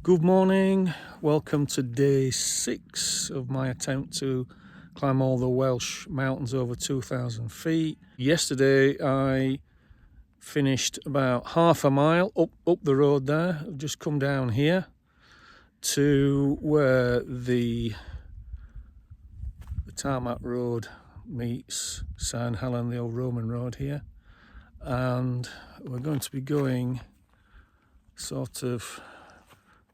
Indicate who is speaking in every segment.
Speaker 1: Good morning, welcome to day 6 of my attempt to climb all the Welsh mountains over 2,000 feet. Yesterday I finished about half a mile up the road there. I've just come down here to where the tarmac road meets St Helen, the old Roman road here, and we're going to be going sort of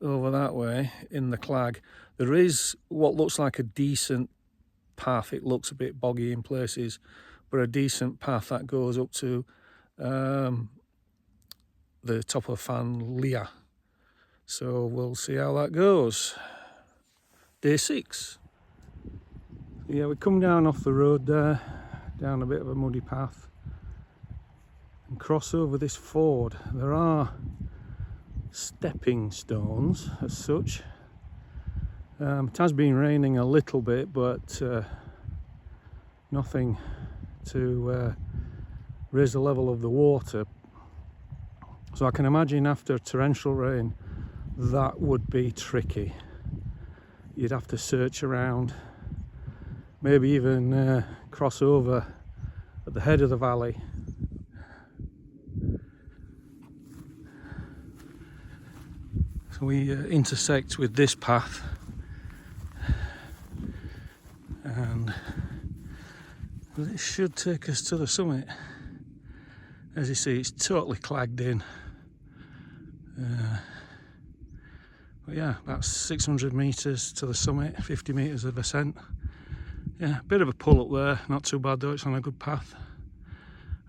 Speaker 1: over that way in the clag. There is what looks like a decent path. It looks a bit boggy in places, but a decent path that goes up to the top of Fan Lea. So we'll see how that goes. Day 6. Yeah, we come down off the road there, down a bit of a muddy path, and cross over this ford. There are stepping stones as such. It has been raining a little bit, but nothing to raise the level of the water. So I can imagine after torrential rain that would be tricky. You'd have to search around, maybe even cross over at the head of the valley. So we intersect with this path, and it should take us to the summit. As you see, it's totally clagged in. But yeah, about 600 metres to the summit, 50 metres of ascent. Yeah, bit of a pull up there, not too bad though, it's on a good path.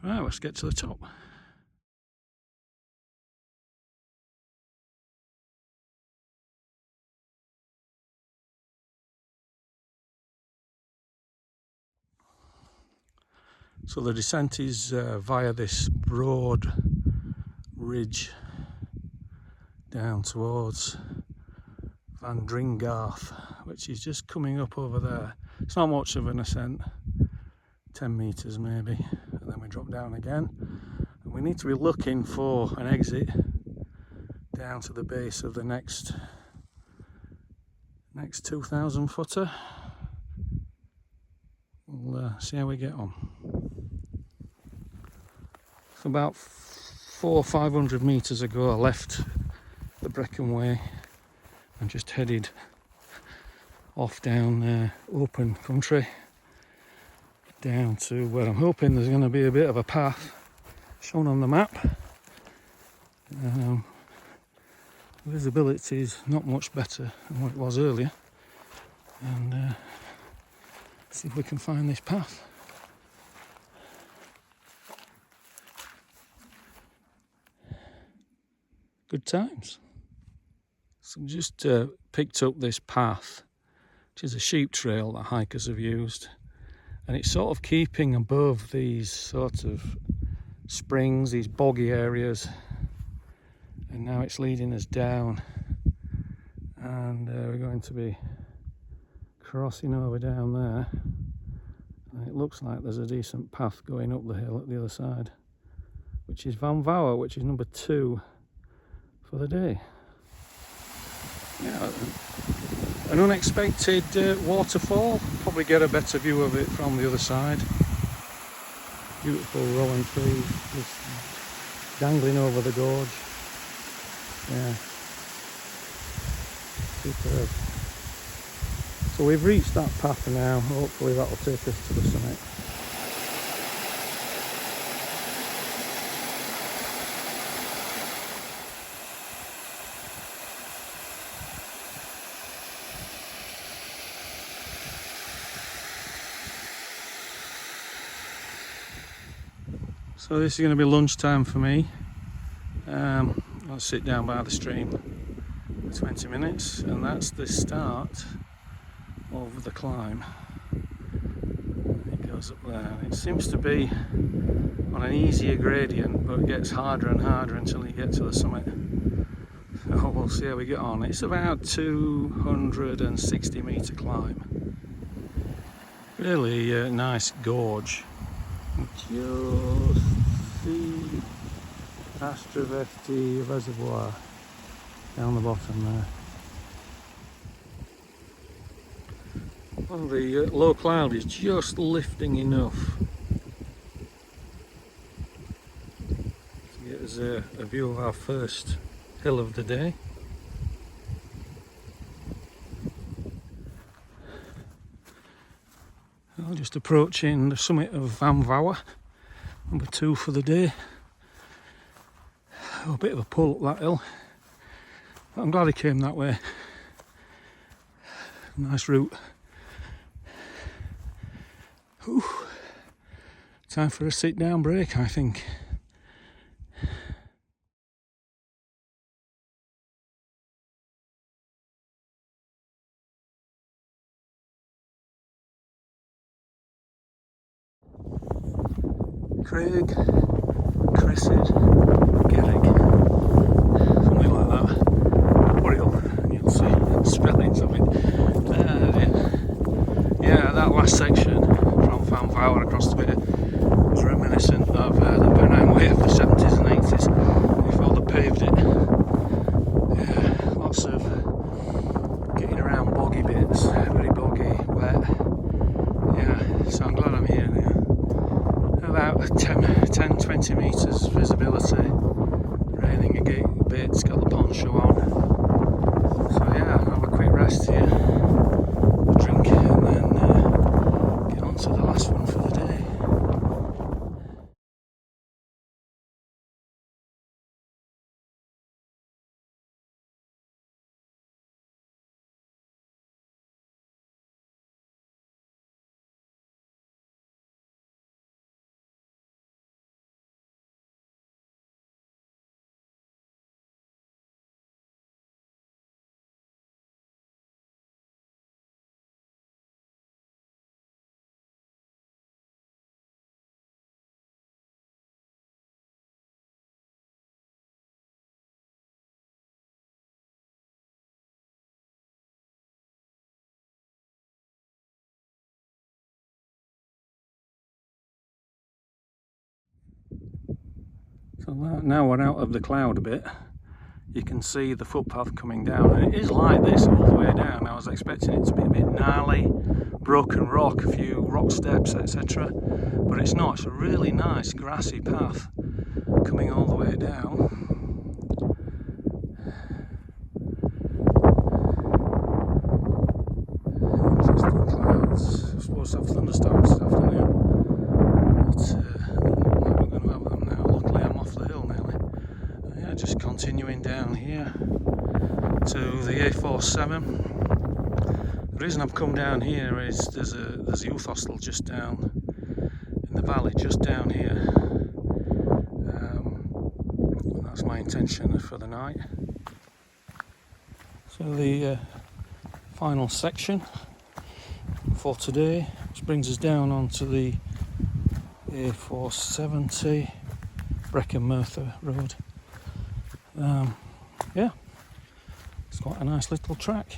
Speaker 1: Right, let's get to the top. So the descent is via this broad ridge down towards Van Dringarth, which is just coming up over there. It's not much of an ascent, 10 metres maybe, and then we drop down again. And we need to be looking for an exit down to the base of the next 2,000 footer. We'll see how we get on. So about 400 or 500 metres ago I left the Brecon Way and just headed off down open country down to where I'm hoping there's going to be a bit of a path shown on the map. Visibility is not much better than what it was earlier, and see if we can find this path. Good times. So just picked up this path, which is a sheep trail that hikers have used, and it's sort of keeping above these sort of springs, these boggy areas, and now it's leading us down, and we're going to be crossing over down there, and it looks like there's a decent path going up the hill at the other side, which is Van Vouwer, which is number 2 for the day. Yeah, an unexpected waterfall. Probably get a better view of it from the other side. Beautiful rolling trees just dangling over the gorge. Yeah, superb. So we've reached that path now. Hopefully that will take us to the summit. So this is going to be lunchtime for me. I'll sit down by the stream for 20 minutes, and that's the start of the climb. It goes up there. It seems to be on an easier gradient, but it gets harder and harder until you get to the summit. So we'll see how we get on. It's about 260 metre climb. Really nice gorge. Just see Astravesti reservoir down the bottom there. Well, the low cloud is just lifting enough to get us a view of our first hill of the day. Well, just approaching the summit of Van Vouwer, number 2 for the day. Oh, a bit of a pull up that hill, but I'm glad I came that way. Nice route. Whew. Time for a sit down break, I think. Craig, Cressid, Gerrig, something like that. Put it up and you'll see spellings of it. Yeah, that last section from Van Vouwer across the bit was reminiscent of the Pennine Way of the 70s and 80s before they paved it. Yeah, lots of getting around boggy bits, very boggy, wet. Yeah, so I'm glad I'm here now. About 10-20 metres visibility, raining a bit, it's got the poncho on. So yeah, I'll have a quick rest here, a drink, and then get on to the last one for the day. So now we're out of the cloud a bit, you can see the footpath coming down, and it is like this all the way down. I was expecting it to be a bit gnarly, broken rock, a few rock steps, etc. But it's not, it's a really nice grassy path coming all the way down. Interesting clouds. I suppose to have thunderstorms this afternoon, but we're going to have them now. Luckily I'm off the hill nearly. Yeah, just continuing down here to the A47. The reason I've come down here is there's a youth hostel just down in the valley, just down here. That's my intention for the night. So the final section for today, which brings us down onto the A470 Brecon Merthyr Road. Yeah, it's quite a nice little track.